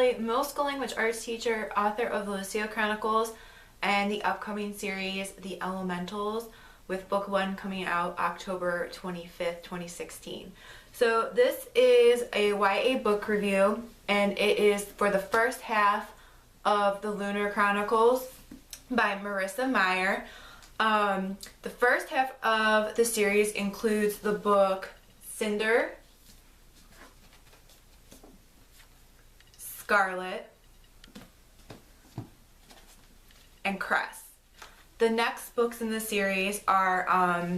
Shelley, middle school language arts teacher, author of the Lunar Chronicles, and the upcoming series, The Elementals, with book 1 coming out October 25th, 2016. So this is a YA book review, and it is for the first half of the Lunar Chronicles by Marissa Meyer. The first half of the series includes the book Cinder, Scarlet, and Cress. The next books in the series are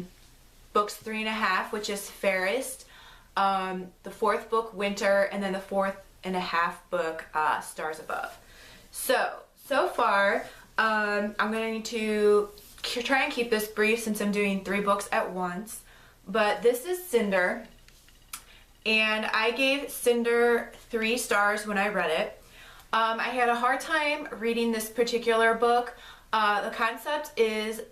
books 3 and a half, which is Fairest, the 4th book Winter, and then the 4th and a half book Stars Above. So far, I'm going to try and keep this brief since I'm doing 3 books at once, but this is Cinder, and I gave Cinder 3 stars when I read it. I had a hard time reading this particular book. The concept is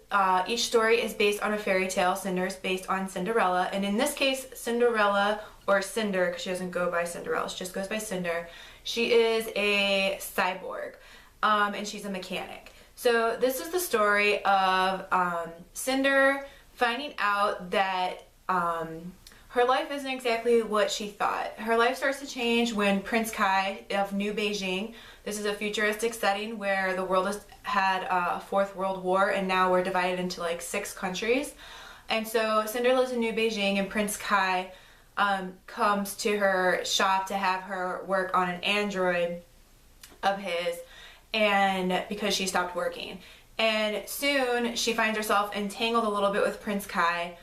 each story is based on a fairy tale. Cinder is based on Cinderella, and in this case Cinderella, or Cinder because she doesn't go by Cinderella, she just goes by Cinder. She is a cyborg, and she's a mechanic. So this is the story of Cinder finding out that her life isn't exactly what she thought. Her life starts to change when Prince Kai of New Beijing, this is a futuristic setting where the world has had a 4th World War, and now we're divided into like 6 countries. And so Cinder lives in New Beijing, and Prince Kai comes to her shop to have her work on an android of his, and because she stopped working. And soon she finds herself entangled a little bit with Prince Kai.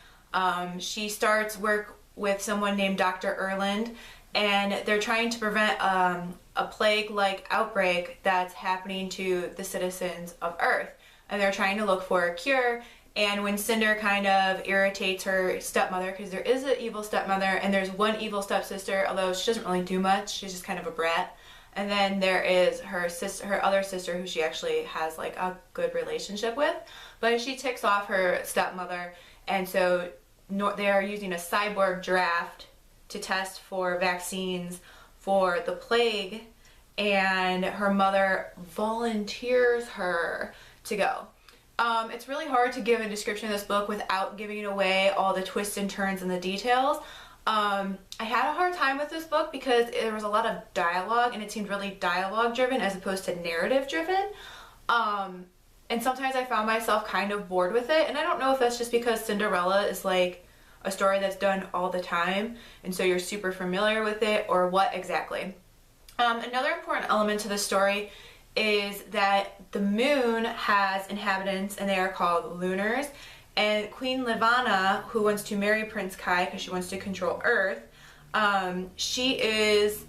She starts work with someone named Dr. Erland, and they're trying to prevent a plague-like outbreak that's happening to the citizens of Earth. And they're trying to look for a cure. And when Cinder kind of irritates her stepmother, because there is an evil stepmother and there's one evil stepsister, although she doesn't really do much, she's just kind of a brat. And then there is her sister, her other sister, who she actually has like a good relationship with, but she ticks off her stepmother, and so they are using a cyborg draft to test for vaccines for the plague, and her mother volunteers her to go. It's really hard to give a description of this book without giving away all the twists and turns and the details. I had a hard time with this book because there was a lot of dialogue, and it seemed really dialogue driven as opposed to narrative driven. And sometimes I found myself kind of bored with it, and I don't know if that's just because Cinderella is like a story that's done all the time, and so you're super familiar with it, or what exactly. Another important element to the story is that the moon has inhabitants, and they are called lunars. And Queen Leavana, who wants to marry Prince Kai because she wants to control Earth, she is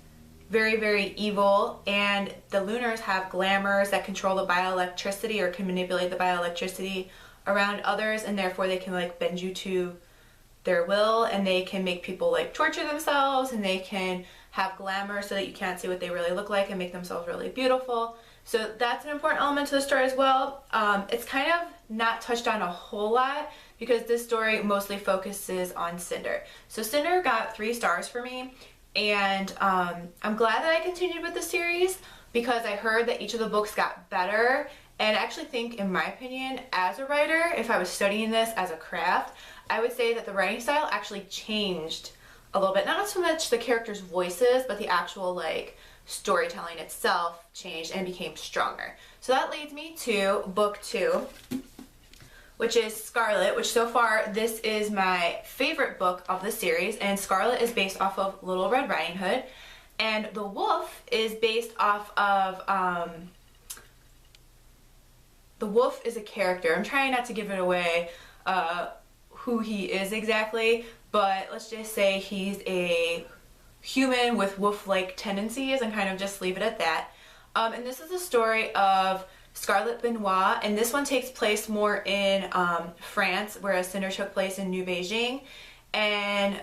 very, very evil, and the lunars have glamours that control the bioelectricity or can manipulate the bioelectricity around others, and therefore they can like bend you to their will, and they can make people like torture themselves, and they can have glamour so that you can't see what they really look like and make themselves really beautiful. So that's an important element to the story as well. It's kind of not touched on a whole lot because this story mostly focuses on Cinder. So Cinder got 3 stars for me, and I'm glad that I continued with the series because I heard that each of the books got better, and I actually think, in my opinion, as a writer, if I was studying this as a craft, I would say that the writing style actually changed a little bit. Not so much the characters' voices, but the actual like storytelling itself changed and became stronger. So that leads me to book 2, which is Scarlet, which so far this is my favorite book of the series, and Scarlet is based off of Little Red Riding Hood, and the wolf is based off of the wolf is a character. I'm trying not to give it away who he is exactly, but let's just say he's a human with wolf-like tendencies and kind of just leave it at that. And this is the story of Scarlet Benoit, and this one takes place more in France, whereas Cinder took place in New Beijing. And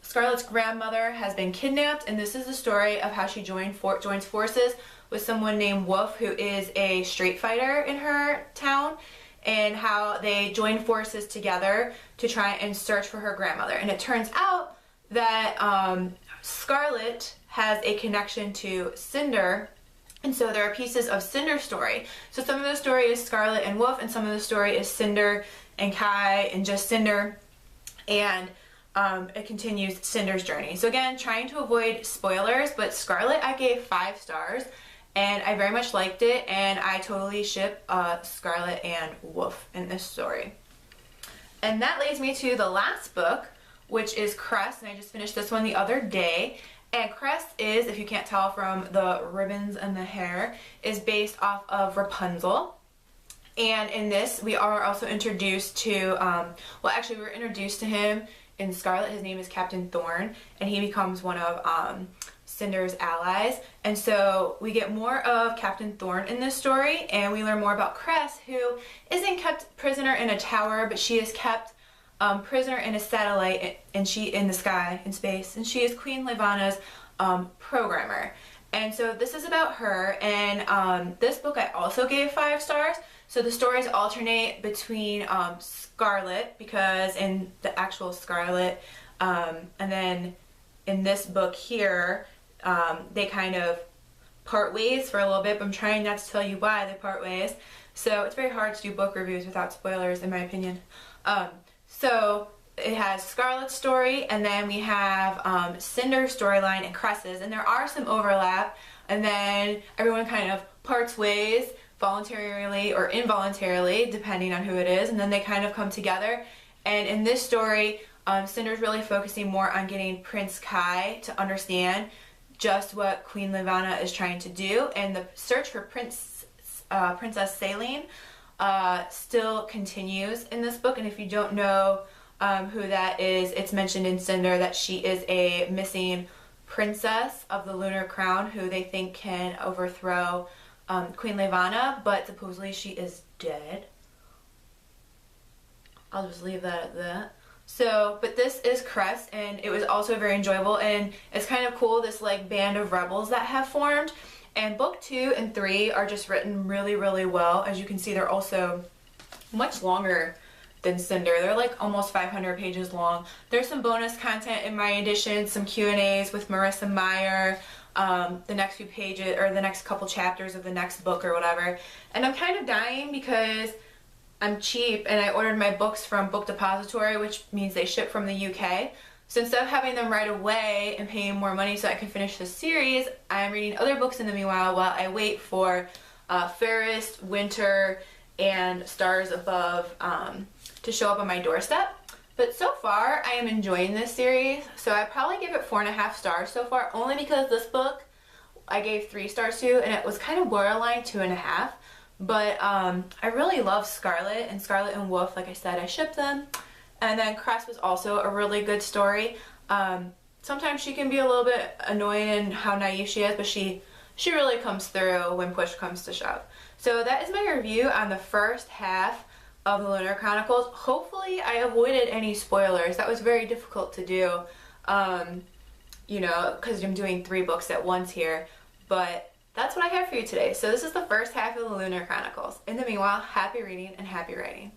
Scarlet's grandmother has been kidnapped, and this is the story of how she joins forces with someone named Wolf, who is a street fighter in her town, and how they join forces together to try and search for her grandmother. And it turns out that Scarlet has a connection to Cinder. And so there are pieces of Cinder's story. So some of the story is Scarlet and Wolf, and some of the story is Cinder and Kai and just Cinder. And it continues Cinder's journey. So again, trying to avoid spoilers, but Scarlet I gave 5 stars, and I very much liked it, and I totally ship Scarlet and Wolf in this story. And that leads me to the last book, which is Cress, and I just finished this one the other day. And Crest is, if you can't tell from the ribbons and the hair, is based off of Rapunzel. And in this, we are also introduced to, well actually we were introduced to him in Scarlet. His name is Captain Thorn, and he becomes one of Cinder's allies. And so we get more of Captain Thorn in this story, and we learn more about Cress, who isn't kept prisoner in a tower, but she is kept prisoner in a satellite, and she in the sky, in space, and she is Queen Leavana's programmer. And so this is about her, and this book I also gave 5 stars. So the stories alternate between Scarlet, because in the actual Scarlet, and then in this book here, they kind of part ways for a little bit, but I'm trying not to tell you why they part ways. So it's very hard to do book reviews without spoilers, in my opinion. So it has Scarlet's story, and then we have Cinder's storyline and Cress's, and there are some overlap, and then everyone kind of parts ways voluntarily or involuntarily, depending on who it is, and then they kind of come together. And in this story, Cinder's really focusing more on getting Prince Kai to understand just what Queen Leavana is trying to do, and the search for Princess Saline still continues in this book. And if you don't know who that is, it's mentioned in Cinder that she is a missing princess of the Lunar Crown who they think can overthrow Queen Leavana, but supposedly she is dead. I'll just leave that at that. So, but this is Cress, and it was also very enjoyable, and it's kind of cool, this like band of rebels that have formed. And book 2 and 3 are just written really, really well. As you can see, they're also much longer than Cinder. They're like almost 500 pages long. There's some bonus content in my edition, some Q&As with Marissa Meyer, the next few pages, or the next couple chapters of the next book or whatever. And I'm kind of dying because I'm cheap, and I ordered my books from Book Depository, which means they ship from the UK. So instead of having them right away and paying more money so I can finish the series, I'm reading other books in the meanwhile while I wait for Fairest, Winter, and Stars Above to show up on my doorstep. But so far, I am enjoying this series, so I probably give it 4.5 stars so far, only because this book I gave 3 stars to, and it was kind of borderline 2.5. But I really love Scarlet, and Scarlet and Wolf, like I said, I ship them. And then Cress was also a really good story. Sometimes she can be a little bit annoying in how naive she is, but she really comes through when push comes to shove. So that is my review on the first half of the Lunar Chronicles. Hopefully I avoided any spoilers. That was very difficult to do, you know, because I'm doing 3 books at once here. But that's what I have for you today. So this is the first half of the Lunar Chronicles. In the meanwhile, happy reading and happy writing.